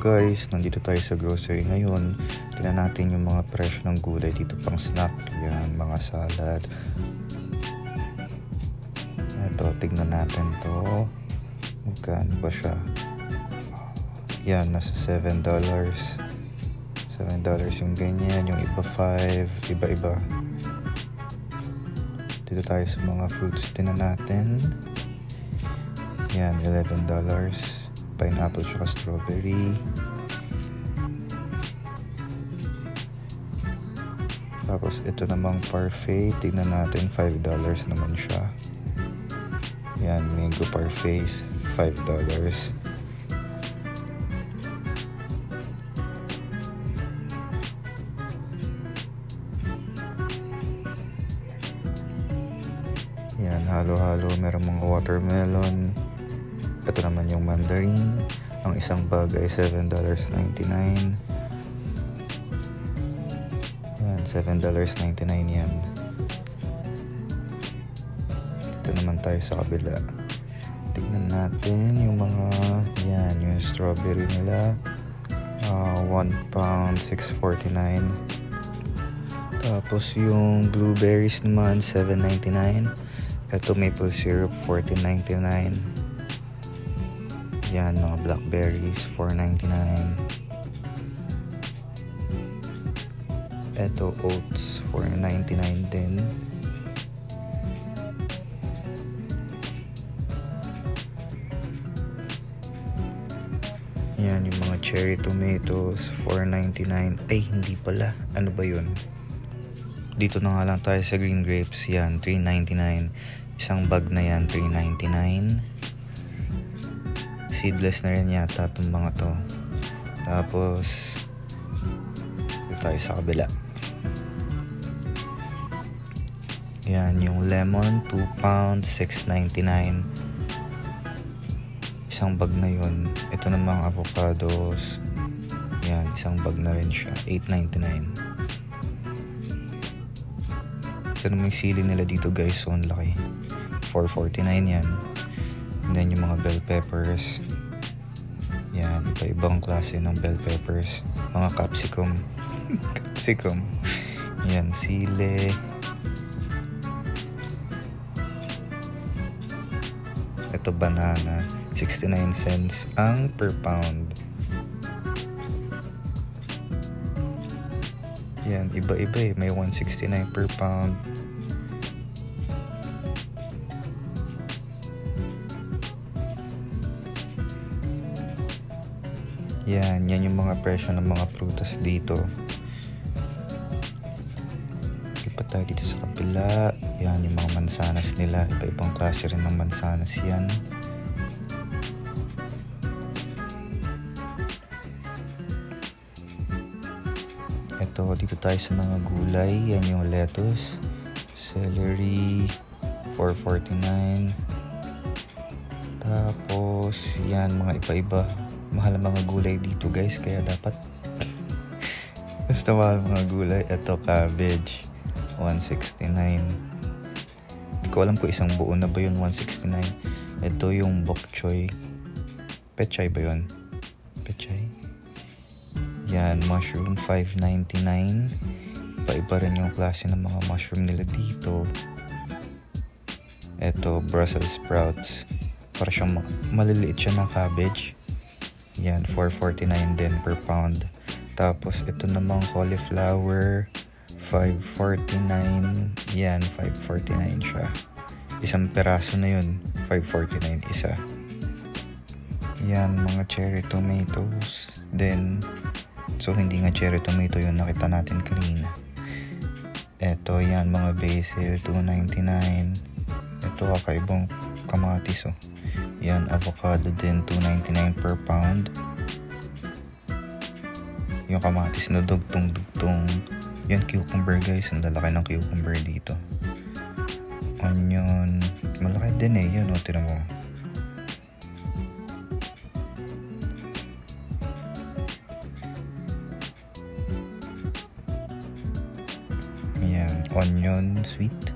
guys, nandito tayo sa grocery ngayon. Tingnan natin yung mga presyo ng gulay dito pang snack. Yan, mga salad. Ito, tignan natin to. Magkano ba siya? Yan, nasa $7. $7 yung ganyan, yung iba 5, iba-iba. Dito tayo sa mga fruits, tingnan natin. Yan, $11. Pineapple tsaka strawberry. Tapos ito namang parfait, tignan natin, $5 naman siya. Yan, mango parfait, $5. Yan, halo-halo, meron mga watermelon. Ito naman yung mandarin. Ang isang bag ay $7.99. Yan, $7.99 yan. Ito naman tayo sa kabila. Tignan natin yung mga, yan, yung strawberry nila. 1 pound, $6.49. Tapos yung blueberries naman, $7.99. Ito maple syrup, $14.99. Yan, mga blackberries, $4.99. Ito, oats, $4.99 din. Yan, yung mga cherry tomatoes, $4.99. Ay, hindi pala. Ano ba yun? Dito na nga lang tayo sa green grapes. Yan, $3.99. Isang bag na yan, $3.99. Seedless na rin yata itong mga to. Tapos dito tayo sa kabila. Yan, yung lemon, 2 pounds, $6.99. Isang bag na yun. Ito namang avocados. Yan, isang bag na rin siya, $8.99. Ito naman yung sili nila dito guys, so ang laki, $4.49 yan. And then yung mga bell peppers. Yan, iba-ibang klase ng bell peppers. Mga capsicum. Capsicum. Yan, sili. Ito banana, 69 cents ang per pound. Yan, iba-iba eh. May 169 per pound. Yan yung mga presyo ng mga prutas dito. Ipa tayo dito sa kapila. Yan, yung mga mansanas nila. Iba-ibang klase rin ng mansanas yan. Ito, dito tayo sa mga gulay. Yan yung lettuce, celery, $4.49. Tapos, yan, mga iba-iba. Mahal ang mga gulay dito guys, kaya dapat basta mahal mga gulay. Ito, cabbage, $1.69. Hindi ko alam kung isang buo na ba yun, $1.69. Ito yung bok choy. Pechay ba yun? Pechay. Yan, mushroom, $5.99. Iba-iba rin yung klase ng mga mushroom nila dito. Ito, Brussels sprouts. Para siyang maliliit siya na cabbage. Yan, $4.49 din per pound. Tapos ito namang cauliflower, $5.49. Yan, $5.49 siya. Isang peraso na yun, $5.49 isa. Yan, mga cherry tomatoes. Then, so hindi nga cherry tomato yun nakita natin kanina. Ito, yan, mga basil, $2.99. Ito, kakaibang kamatis oh. Yan, avocado din, $2.99 per pound. Yung kamatis na dugtong-dugtong. Yan, cucumber guys. Ang lalaki ng cucumber dito. Onion. Malaki din eh. Yan o, tinan mo. Yan, onion sweet.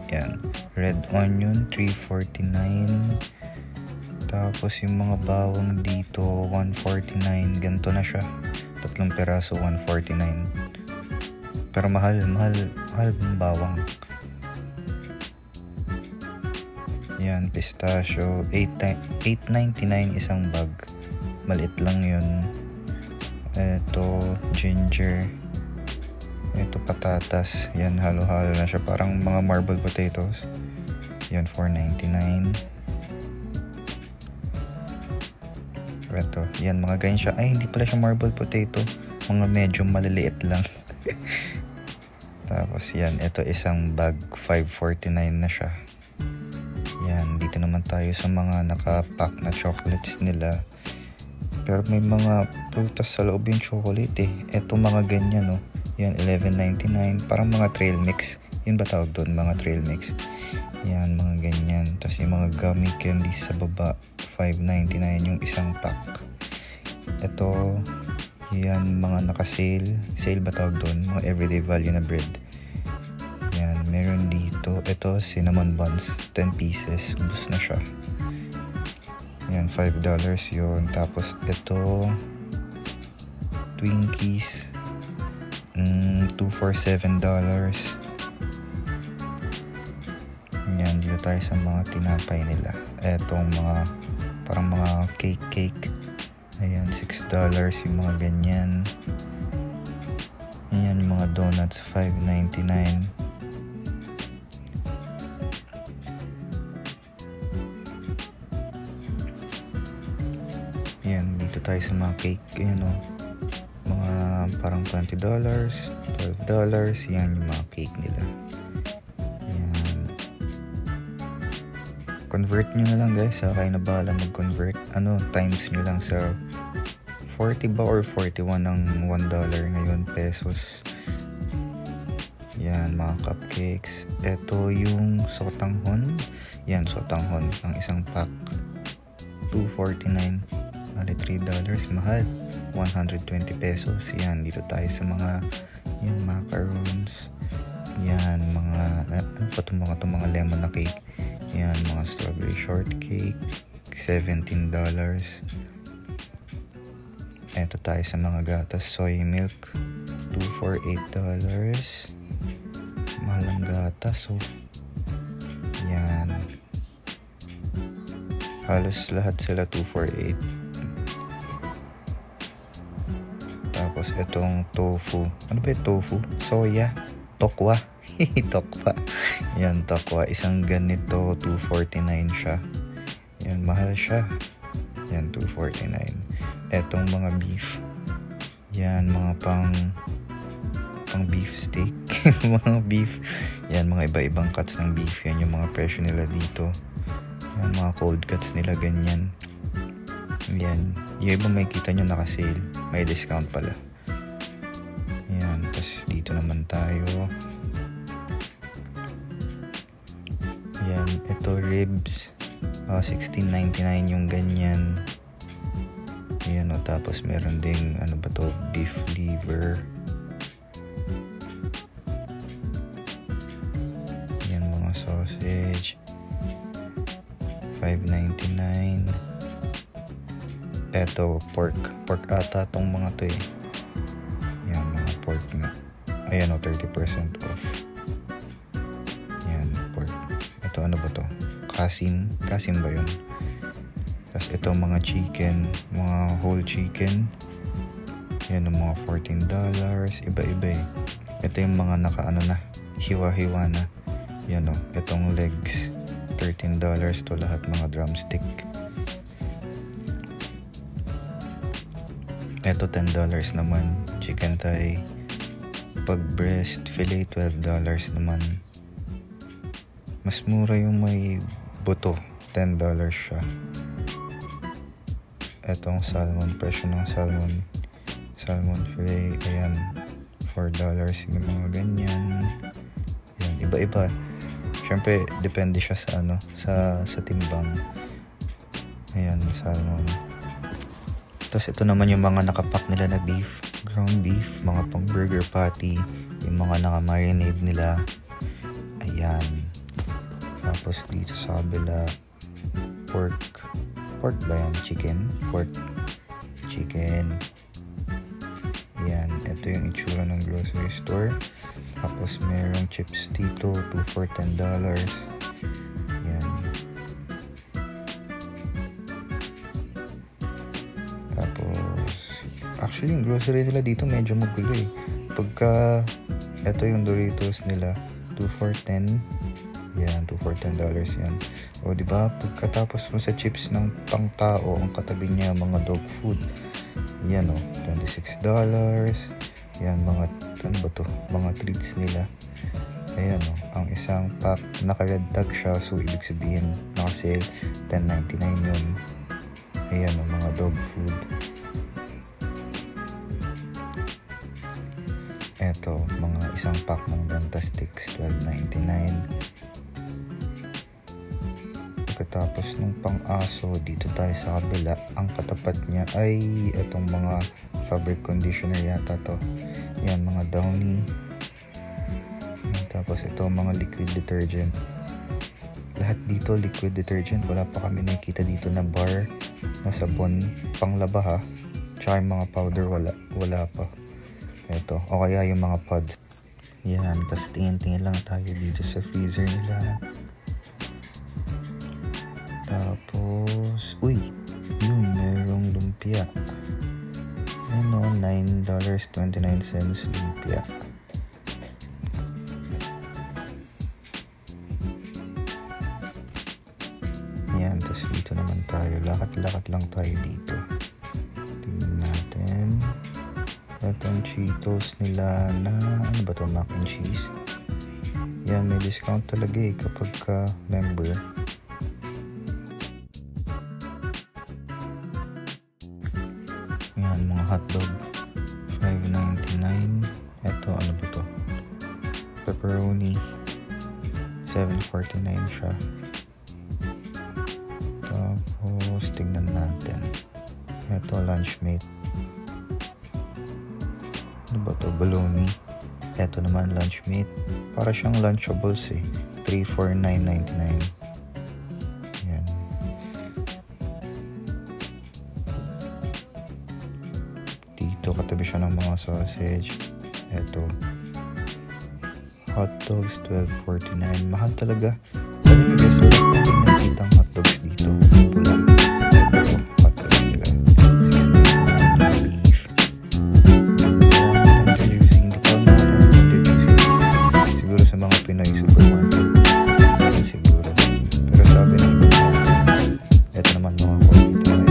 Yan, red onion, $3.49. Tapos yung mga bawang dito 149, ganito na siya. 3 peraso 149. Pero mahal ang bawang. Yan, pistachio 8.99 isang bag. Maliit lang yun. Ito ginger. Ito patatas. Yan, halo-halo na siya, parang mga marble potatoes. Yan, 4.99. Ito, yan, mga ganyan siya. Ay, hindi pala siya marble potato. Mga medyo maliliit lang. Tapos yan, ito isang bag, 5.49 na siya. Yan, dito naman tayo sa mga nakapack na chocolates nila. Pero may mga prutas sa loob yung chocolate eh. Ito mga ganyan, no. Yan, 11.99. Parang mga trail mix. Yun ba tawag doon? Mga trail mix. Yan, mga ganyan. Tapos yung mga gummy candies sa baba, 5.99 yung isang pack. Ito, yan, mga naka-sale. Sale ba tawag doon? Mga everyday value na bread. Yan, meron dito. Ito, cinnamon buns, 10 pieces. Ubus na siya. Yan, $5 yun. Tapos ito, Twinkies, 2 for $7. Yan, dito tayo sa mga tinapay nila. Etong mga parang mga cake. Ayan, $6 yung mga ganyan. Ayan, mga donuts, $5.99. Ayan, dito tayo sa mga cake. Ayan, o. Mga parang $20, $12. Yan yung mga cake nila. Convert nyo na lang guys, kayo na bahala mag-convert. Times nyo lang sa 40 ba or 41 ng $1 ngayon, pesos. Yan, mga cupcakes. Ito yung sotanghon. Yan, sotanghon ng isang pack, $2.49. Bali $3, mahal, 120 pesos. Yan, dito tayo sa mga yan, macarons. Yan, mga mga lemon na cake. Yan, mga strawberry shortcake, $17. Eto tayo sa mga gatas, soy milk, 2 for $8. Mahal ang gatas, oh. Yan. Halos lahat sila 2 for $8. Tapos etong tofu. Ano ba yung tofu? Soya? Tokwa? Tokwa. Yan, tokwa. Isang ganito, $2.49 siya. Yan, mahal siya. Yan, $2.49. Etong mga beef. Yan, mga pang beef steak. Mga beef. Yan, mga iba-ibang cuts ng beef. Yan yung mga presyo nila dito. Yan, mga cold cuts nila, ganyan. Yan. Yung iba may kita nyo naka-sale. May discount pala. Yan, tas dito naman tayo. Yan, ito ribs, $16.99 yung ganyan. Yan, o, tapos meron ding beef liver. Yan, mga sausage, $5.99. Eto, pork ata tong mga to eh. Yan, mga pork nga. Ayan, o, 30% off. Yan, pork. Ito, ano ba to? Kasim ba yun? Tapos ito, mga chicken, mga whole chicken. Yan, mga $14. Iba-iba eh. Ito yung mga hiwa-hiwa na. Yan, o, itong legs, $13 to lahat, mga drumstick. Ito, $10 naman, chicken thigh. Pag breast fillet, $12 naman. Mas mura yung may buto, $10 siya. Etong salmon, presyo ng salmon fillet, ayan, $4, yung mga ganyan. Ayan, iba-iba. Syempre, depende siya sa timbang. Ayan, salmon. Tapos ito naman yung mga nakapack nila na beef, ground beef, mga pang burger patty, yung mga naka-marinade nila. Ayan. Tapos dito sa kabila, pork, Pork ba yan? Chicken? Pork. Chicken. Yan. Ito yung itsura ng grocery store. Tapos merong chips dito. 2 for $10. Yan. Tapos actually yung grocery nila dito medyo magulo eh. Pagka ito yung Doritos nila, 2 for $10. Yan, 2 for $10 yan. O diba, pagkatapos mo sa chips ng pang-tao, ang katabi niya mga dog food. Yan o, $26. Yan, mga, ano ba to? Mga treats nila. Ayan o, ang isang pack, naka-red tag siya. So, ibig sabihin, naka-sale, $10.99 yun. Ayan o, mga dog food. Eto, mga isang pack ng Fantastics, $12.99. Pagkatapos nung pang-aso, dito tayo sa kabila. Ang katapat niya ay itong mga fabric conditioner yata to. Yan, mga Downy. Tapos ito, mga liquid detergent. Lahat dito liquid detergent. Wala pa kami nakikita dito na bar na sabon panglaba ha. Tsaka yung mga powder, wala pa. Ito, o kaya yung mga pods. Yan, tas tingin-tingin lang tayo dito sa freezer nila. Tapos, uy, yun, merong lumpia. Ano, $9.29 lumpia. Yan, tapos dito naman tayo. Lakad-lakad lang tayo dito. Tingnan natin. Itong Cheetos nila na, ano ba ito, mac and cheese. Yan, may discount talaga eh kapag ka member. Yan, mga hotdog, $5.99. Ito, ano ba to? Pepperoni, $7.49 siya. Tapos, tingnan natin. Ito, Lunchmate. Ano ba to? Bologna. Ito naman, Lunchmate. Para siyang Lunchables eh. $3 for $9.99. Yan. Dito, katabi siya ng mga sausage. Ito. Hot dogs, $12.49. Mahal talaga. Pero yung guys, wala ko rin nakitang hot dogs dito. Pula. Ito, hot dogs nila. $6.99 beef. Tender juicy. Hindi pa mga tender juicy. Siguro sa mga Pinoy supermarket. Yan siguro. Pero sabi ng iba na, ito naman mga coffee tayo.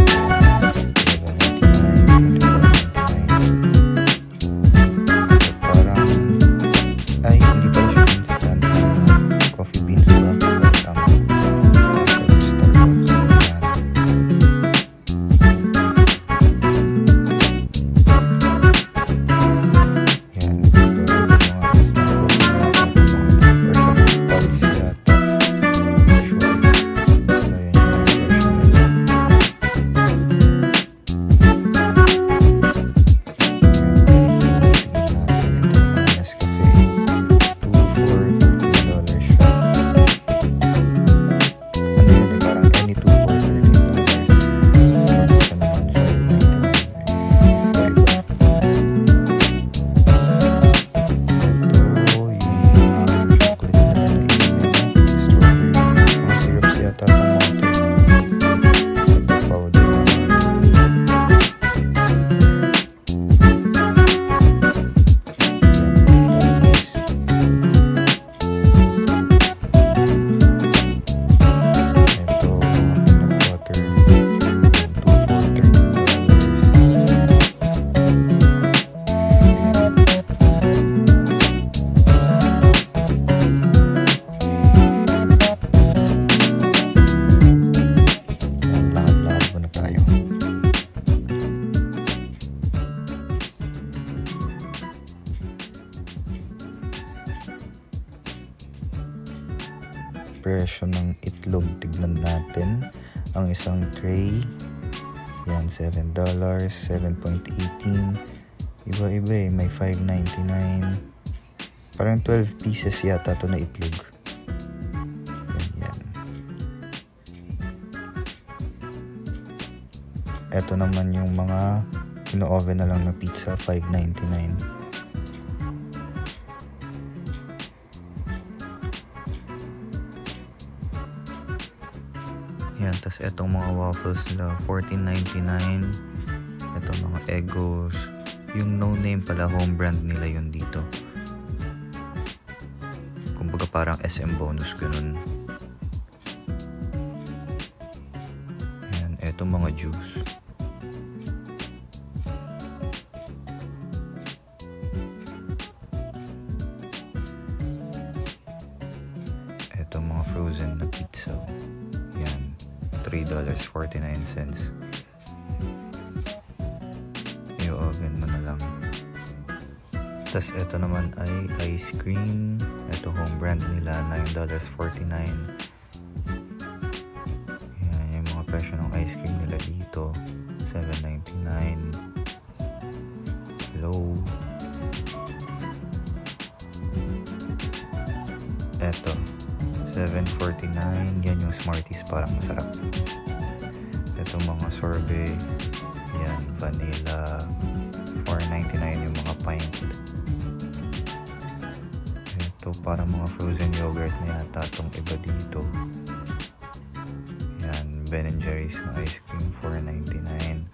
Presyo ng itlog, tignan natin. Ang isang tray, yan, $7, 7.18. Iba-iba eh, may $5.99. Parang 12 pieces yata to na itlog. Yan. eto naman yung mga ino-oven na lang na pizza, $5.99. Yan, tas etong mga waffles nila, $14.99. Ito mga Eggos. Yung no name pala, home brand nila yun dito. Kumbaga parang SM bonus ganun. Yan, etong mga juice. Etong mga frozen na pizza. Yan, $3.49. I-oven mo na lang. Tas ito naman ay ice cream. Ito home brand nila, $9.49. Yan, yung mga presyo ng ice cream nila dito, $7.99. Low. Eto, $7.49. Yan yung Smarties, parang masarap. Ito mga sorbet. Yan, vanilla. $4.99 yung mga pint. Ito para mga frozen yogurt na yata itong iba dito. Yan, Ben & Jerry's na ice cream, $4.99.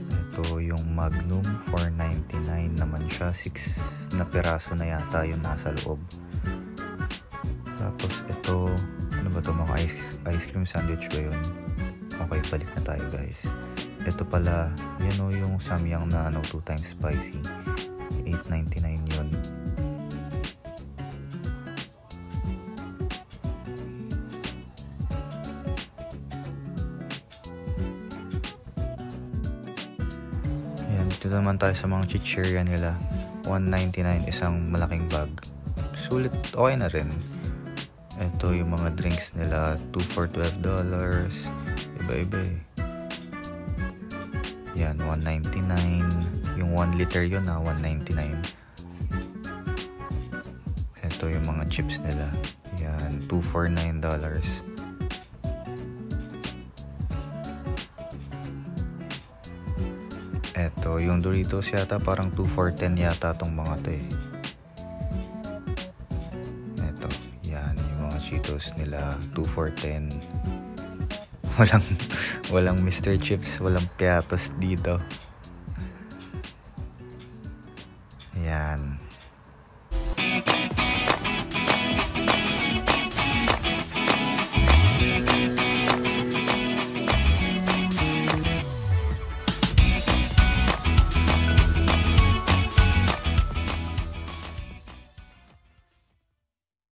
Ito yung Magnum, $4.99 naman siya. 6 na piraso na yata yung nasa loob. Tapos ito, ano ba ito, mga ice cream sandwich ba yun? Okay, balik na tayo guys. Ito pala, yan o yung Samyang na 2 times spicy, $8.99 yun. Yan, dito naman tayo sa mga chichirya nila, $1.99 isang malaking bag. Sulit, okay na rin. Ito yung mga drinks nila, 2 for $12. Iba-iba eh. Yan, $1.99. Yung 1 liter yun na, $1.99. Ito yung mga chips nila. Yan, 2 for $9. Ito, yung Doritos yata parang 2 for $10 yata tong mga to eh. Ito, yan, yung mga Cheetos nila, 2 for $10. Walang Mr. Chips, walang Piatos dito. Ayan.